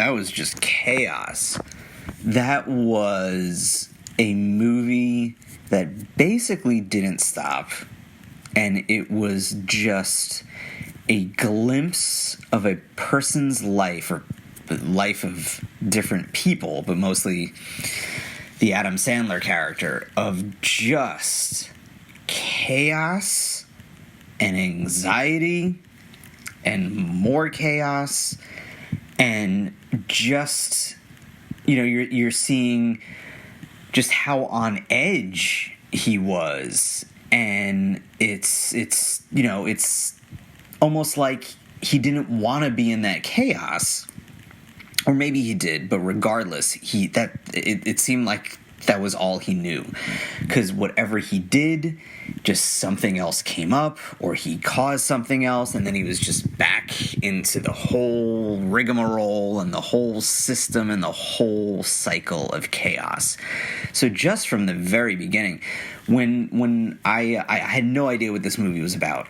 that was just chaos. That was a movie that basically didn't stop, and it was just a glimpse of a person's life, or the life of different people, but mostly the Adam Sandler character, of just chaos and anxiety and more chaos, and just, you're seeing just how on edge he was, and it's almost like he didn't want to be in that chaos, or maybe he did, but regardless, it seemed like that was all he knew, because whatever he did, just something else came up, or he caused something else, and then he was just back into the whole rigmarole and the whole system and the whole cycle of chaos. So just from the very beginning, when I had no idea what this movie was about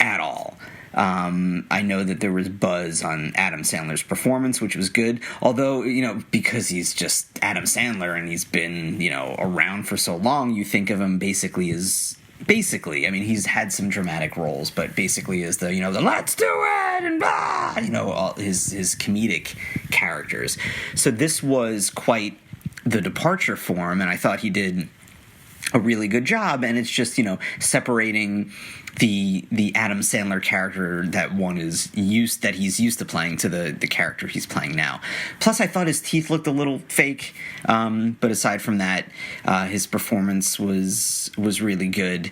at all. I know that there was buzz on Adam Sandler's performance, which was good. Although, because he's just Adam Sandler and he's been, around for so long, you think of him basically, I mean, he's had some dramatic roles, but basically as the let's do it and blah, all his comedic characters. So this was quite the departure for him, and I thought he did a really good job, and it's just, separating the Adam Sandler character that he's used to playing to the character he's playing now. Plus, I thought his teeth looked a little fake, but aside from that, his performance was really good,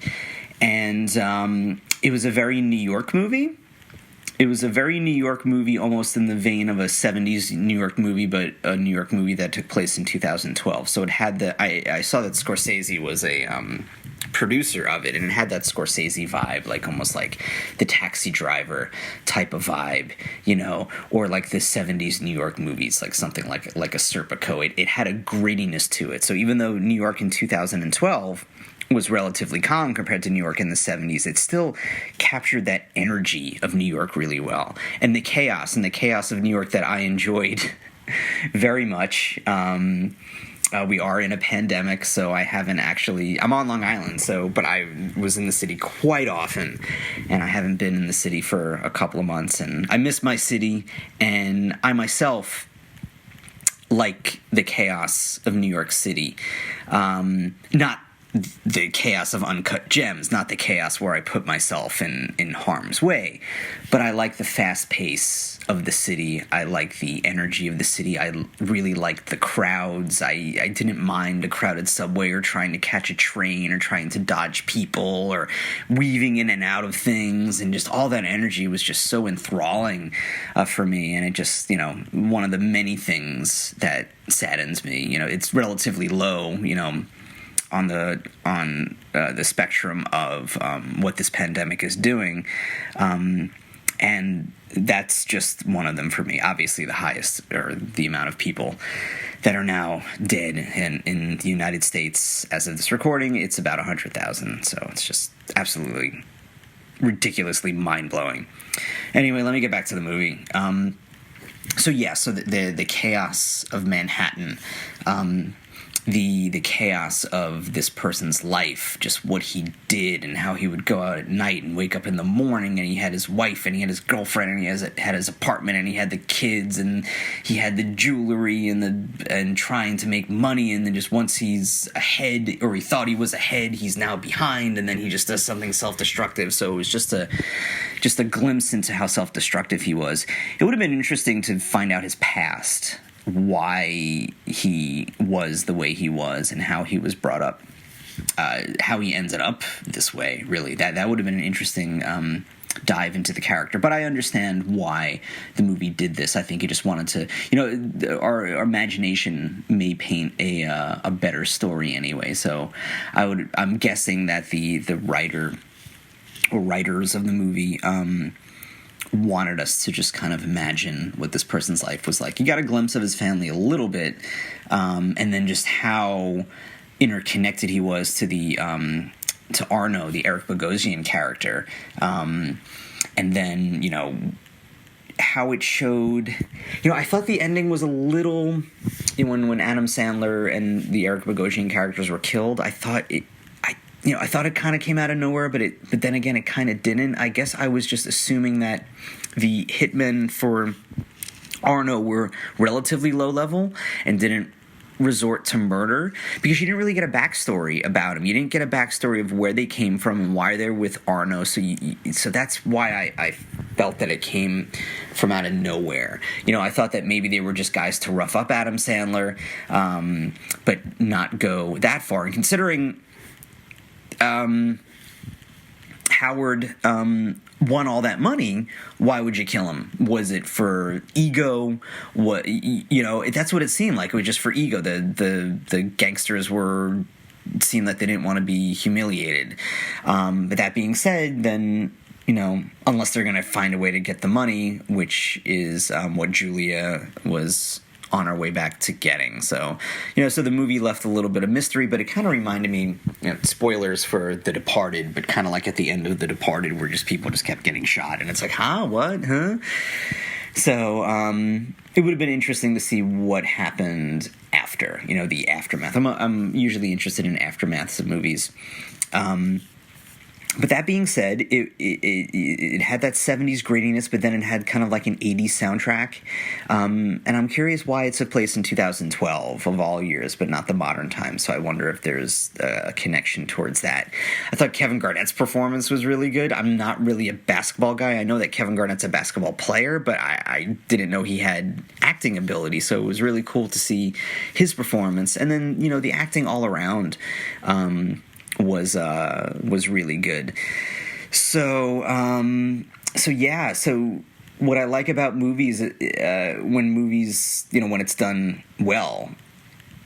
and it was a very New York movie. It was a very New York movie, almost in the vein of a 70s New York movie, but a New York movie that took place in 2012. So it had I saw that Scorsese was a producer of it, and it had that Scorsese vibe, like almost like the Taxi Driver type of vibe, or like the 70s New York movies, like something like a Serpico. It had a grittiness to it. So even though New York in 2012 was relatively calm compared to New York in the 70s, it still captured that energy of New York really well. And the chaos of New York that I enjoyed very much. We are in a pandemic, so I'm on Long Island, but I was in the city quite often, and I haven't been in the city for a couple of months, and I miss my city, and I myself like the chaos of New York City. Not the chaos of Uncut Gems, not the chaos where I put myself in harm's way, but I like the fast pace of the city. I like the energy of the city. I really liked the crowds. I didn't mind a crowded subway, or trying to catch a train, or trying to dodge people, or weaving in and out of things, and just all that energy was just so enthralling for me, and it just, one of the many things that saddens me. It's relatively low, on the spectrum of what this pandemic is doing, and that's just one of them for me. Obviously, the highest, or the amount of people that are now dead in the United States as of this recording, it's about 100,000. So it's just absolutely ridiculously mind-blowing. Anyway, let me get back to the movie. So the chaos of Manhattan, the chaos of this person's life, just what he did and how he would go out at night and wake up in the morning, and he had his wife and he had his girlfriend and he had his apartment and he had the kids and he had the jewelry and trying to make money, and then just once he's ahead, or he thought he was ahead, he's now behind, and then he just does something self-destructive. So it was just a glimpse into how self-destructive he was. It would have been interesting to find out his past, why he was the way he was, and how he was brought up, how he ended up this way, really. That would have been an interesting dive into the character. But I understand why the movie did this. I think he just wanted to, our imagination may paint a better story anyway. So I'm guessing that the writer or writers of the movie wanted us to just kind of imagine what this person's life was like. You got a glimpse of his family a little bit, and then just how interconnected he was to Arno, the Eric Bogosian character, and then how it showed, I thought the ending was a little, when Adam Sandler and the Eric Bogosian characters were killed, I thought it kind of came out of nowhere, but then again, it kind of didn't. I guess I was just assuming that the hitmen for Arno were relatively low level and didn't resort to murder, because you didn't really get a backstory about him. You didn't get a backstory of where they came from and why they're with Arno. So that's why I felt that it came from out of nowhere. I thought that maybe they were just guys to rough up Adam Sandler, but not go that far. And considering Howard won all that money, why would you kill him? Was it for ego? What, that's what it seemed like. It was just for ego. The gangsters seemed like they didn't want to be humiliated. But that being said, then, unless they're going to find a way to get the money, which is what Julia was on our way back to getting. So, so the movie left a little bit of mystery, but it kind of reminded me, spoilers for The Departed, but kind of like at the end of The Departed where people just kept getting shot, and it's like, what? So, it would have been interesting to see what happened after, the aftermath. I'm usually interested in aftermaths of movies. But that being said, it had that 70s grittiness, but then it had kind of like an 80s soundtrack. And I'm curious why it took place in 2012 of all years, but not the modern time. So I wonder if there's a connection towards that. I thought Kevin Garnett's performance was really good. I'm not really a basketball guy. I know that Kevin Garnett's a basketball player, but I didn't know he had acting ability. So it was really cool to see his performance. And then, the acting all around was really good. So what I like about movies, when movies, when it's done well,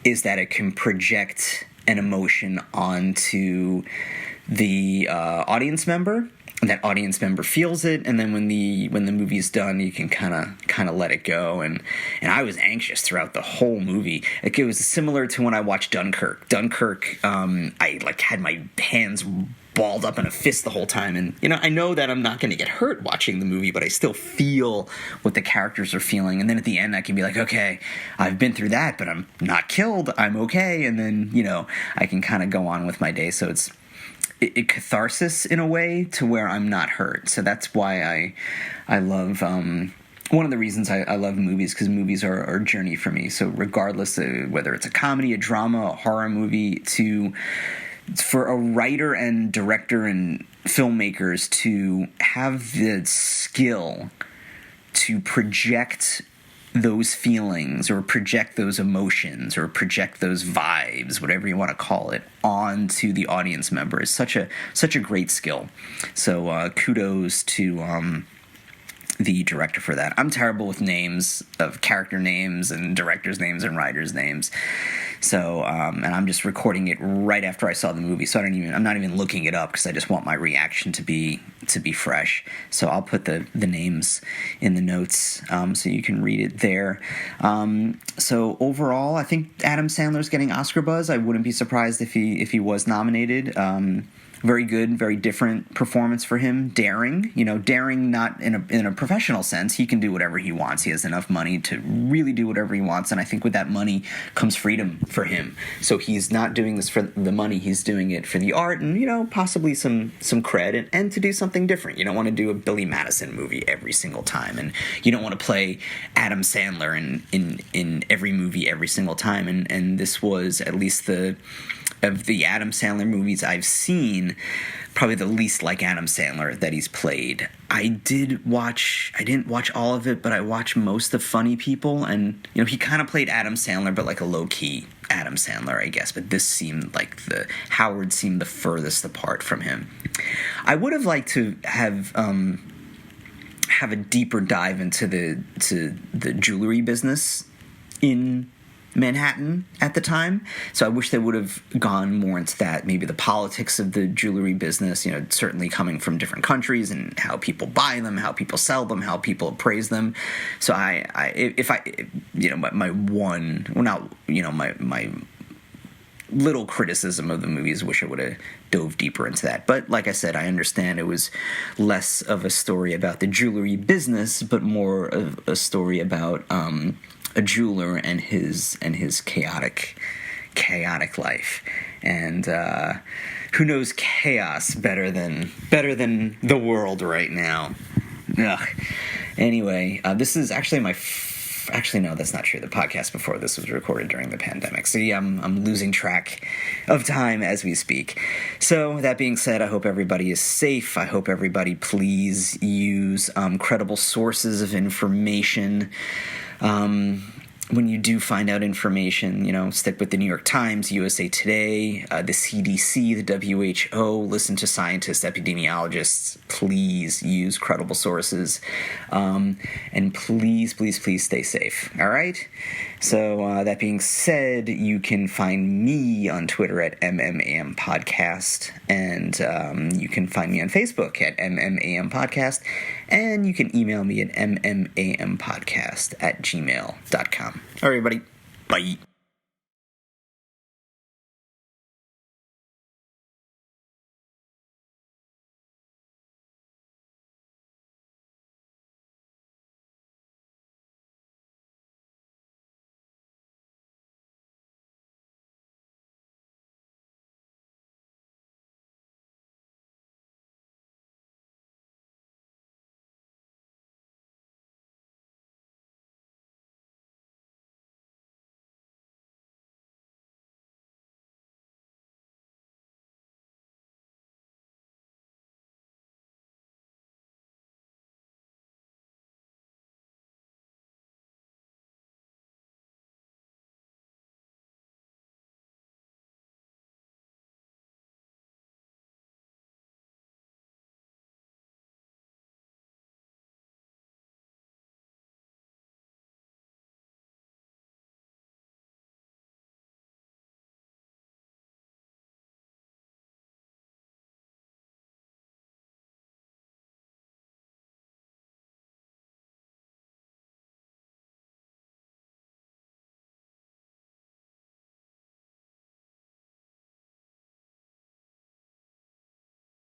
is that it can project an emotion onto the audience member. And that audience member feels it, and then when the movie's done, you can kind of let it go. And I was anxious throughout the whole movie. Like, it was similar to when I watched Dunkirk. I had my hands balled up in a fist the whole time, and I know that I'm not going to get hurt watching the movie, but I still feel what the characters are feeling. And then at the end, I can be like, okay, I've been through that, but I'm not killed. I'm okay, and then I can kind of go on with my day. So it's catharsis in a way to where I'm not hurt. So that's why I love, one of the reasons I love movies, because movies are a journey for me. So regardless of whether it's a comedy, a drama, a horror movie, for a writer and director and filmmakers to have the skill to project those feelings or project those emotions or project those vibes, whatever you want to call it, onto the audience member is such a great skill. So kudos to the director for that. I'm terrible with names of character names and directors' names and writers' names. So, and I'm just recording it right after I saw the movie, so I'm not even looking it up because I just want my reaction to be fresh. So I'll put the names in the notes so you can read it there. So overall, I think Adam Sandler's getting Oscar buzz. I wouldn't be surprised if he was nominated. Very good, very different performance for him. Daring not in a professional sense. He can do whatever he wants. He has enough money to really do whatever he wants, and I think with that money comes freedom for him. So he's not doing this for the money. He's doing it for the art and, possibly some cred and to do something different. You don't want to do a Billy Madison movie every single time, and you don't want to play Adam Sandler in every movie every single time. And this was, at least of the Adam Sandler movies I've seen, probably the least like Adam Sandler that he's played. I didn't watch all of it, but I watched most of Funny People, and he kind of played Adam Sandler, but like a low-key Adam Sandler, I guess. But this seemed like Howard seemed the furthest apart from him. I would have liked to have a deeper dive into the jewelry business in Manhattan at the time. So I wish they would have gone more into that, maybe the politics of the jewelry business, certainly coming from different countries and how people buy them, how people sell them, how people appraise them. So my little criticism of the movies. Wish I would have dove deeper into that. But like I said, I understand it was less of a story about the jewelry business, but more of a story about a jeweler and his chaotic life. And who knows chaos better than the world right now? Ugh. Anyway, this is actually Actually, no, that's not true. The podcast before this was recorded during the pandemic. So yeah, I'm losing track of time as we speak. So that being said, I hope everybody is safe. I hope everybody please use credible sources of information. When you do find out information, stick with the New York Times, USA Today, the CDC, the WHO. Listen to scientists, epidemiologists. Please use credible sources. And please, please, please stay safe. All right? So that being said, you can find me on Twitter at MMAM Podcast. And you can find me on Facebook at MMAM Podcast. And you can email me at mmampodcast@gmail.com. All right, everybody. Bye.